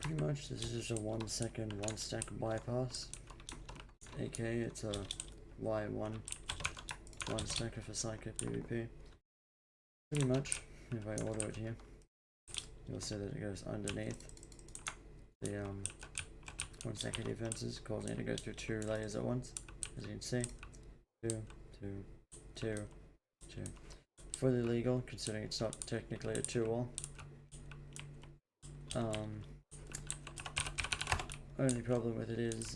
pretty much this is just a 1 second 1 stack bypass, aka it's a Y1 1 stacker for Psycho PvP. Pretty much, if I auto it here, you'll see that it goes underneath the 1 second defenses, causing it to go through 2 layers at once, as you can see. 2, 2, 2, 2. Fully legal, considering it's not technically a 2-wall. Only problem with it is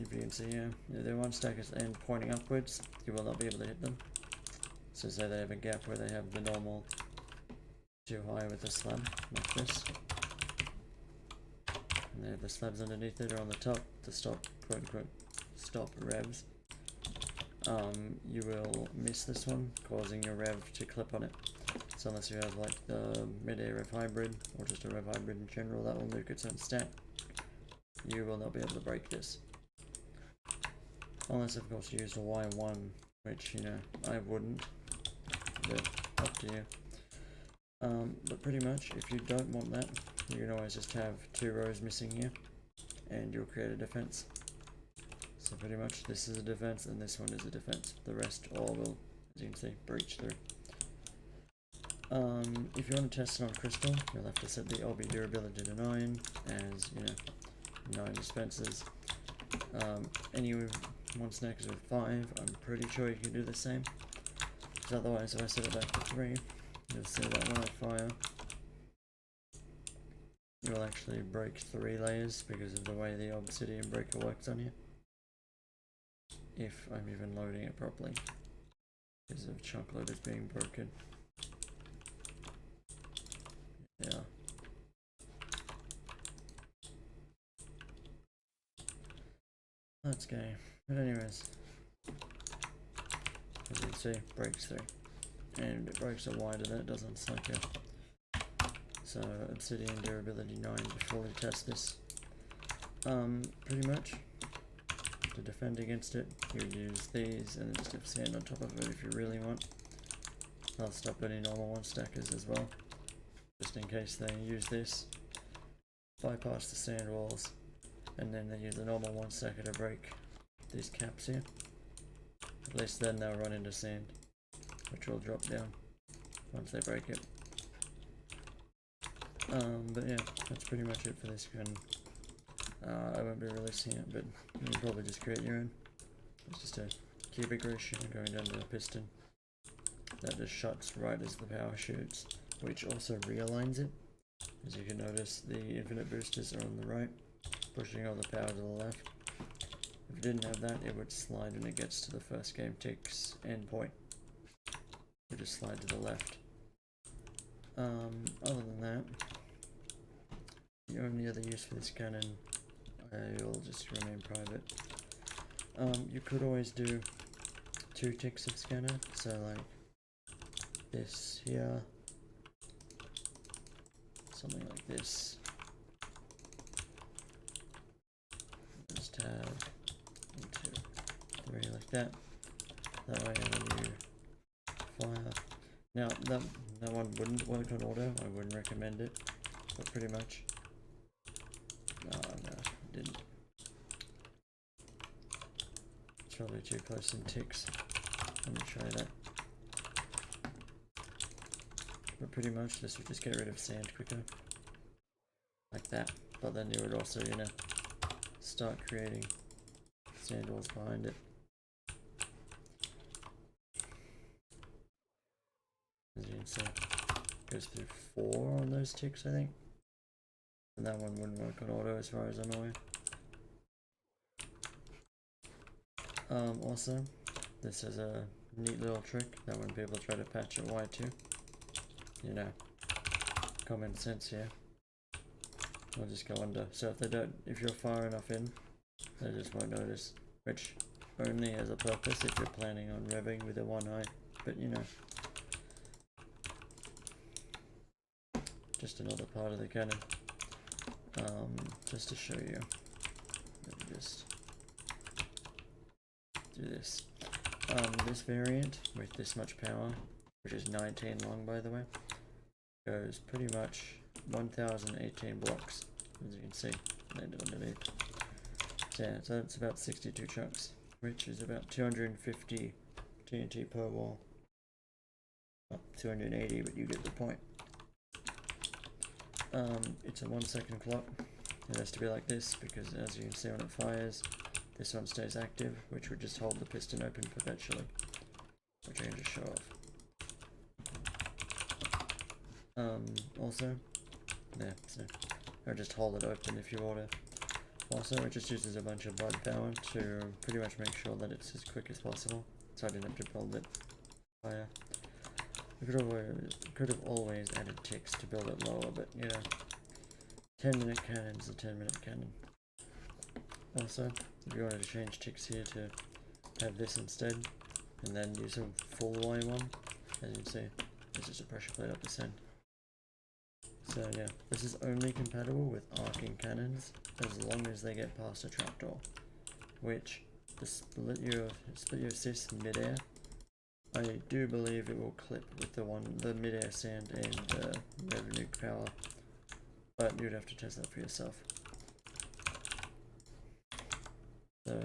if you can see here, if they're 1 stackers and pointing upwards, you will not be able to hit them. So say they have a gap where they have the normal too high with the slab, like this. And they have the slabs underneath it or on the top to stop, quote unquote, stop revs. You will miss this one, causing your rev to clip on it. So unless you have like the mid-air rev hybrid, or just a rev hybrid in general that will nuke its own stack, you will not be able to break this. Unless of course you use a Y1, which, you know, I wouldn't, but up to you. But pretty much, if you don't want that, you can always just have 2 rows missing here, and you'll create a defense. So pretty much, this is a defense, and this one is a defense. The rest all will, as you can see, breach through. If you want to test it on crystal, you'll have to set the LB durability to 9, as, you know, 9 dispensers. Any 1 stackers with 5, I'm pretty sure you can do the same. Because otherwise, if I set it back to 3, you'll see that when I fire, you will actually break 3 layers because of the way the obsidian breaker works on you. If I'm even loading it properly, because of chunk loaders being broken. Yeah. Let's go. But anyways, as you can see, breaks through. And it breaks it wider than it does on Psycho. So obsidian durability 9 to fully test this. Pretty much, to defend against it, you would use these and then just have sand on top of it if you really want. I'll stop any normal 1 stackers as well, just in case they use this, bypass the sand walls, and then they use a normal 1 stacker to break these caps here. At least then they'll run into sand, which will drop down once they break it. But yeah, that's pretty much it for this gun. I won't be releasing it, but you can probably just create your own. It's just a cubic ratio going down to the piston that just shuts right as the power shoots, which also realigns it. As you can notice, the infinite boosters are on the right, pushing all the power to the left. If it didn't have that, it would slide when it gets to the first game tick's endpoint. It would just slide to the left. Other than that, the only other use for this cannon will just remain private. You could always do 2 ticks of scanner, so like this here, something like this. Just have 1, 2, 3 like that. That way when you fire. Now that one wouldn't work on auto, I wouldn't recommend it, but pretty much. No, it didn't. It's probably too close in ticks. Let me try that. But pretty much this would just get rid of sand quicker. Like that. But then you would also, you know, start creating sand walls behind it. As you can see, it goes through 4 on those ticks, I think. And that one wouldn't work on auto as far as I'm aware. Also, this is a neat little trick that when people try to patch a Y2, you know, common sense here, we'll just go under. So if you're far enough in, they just won't notice, which only has a purpose if you're planning on revving with a 1 eye, but you know, just another part of the cannon. Just to show you, let me just do this. This variant with this much power, which is 19 long by the way, goes pretty much 1018 blocks as you can see, landed underneath. So yeah, so that's about 62 chunks, which is about 250 TNT per wall. Well, 280, but you get the point. It's a 1 second clock. It has to be like this because, as you can see, when it fires, this one stays active, which would just hold the piston open perpetually, which I can just show off. Also, yeah, so or just hold it open if you order. Also, it just uses a bunch of blood power to pretty much make sure that it's as quick as possible, so I didn't have to build it higher. I could have always added ticks to build it lower, but you know, 10-minute cannon's a 10-minute cannon. Also, if you wanted to change ticks here to have this instead, and then use a full Y one, as you can see, there's just a pressure plate up this end. So yeah, this is only compatible with arcing cannons as long as they get past a trapdoor, which the split your assist mid-air, I do believe it will clip with the mid-air sand and rev nuke power, but you'd have to test that for yourself. So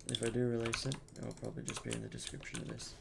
if I do release it, it will probably just be in the description of this.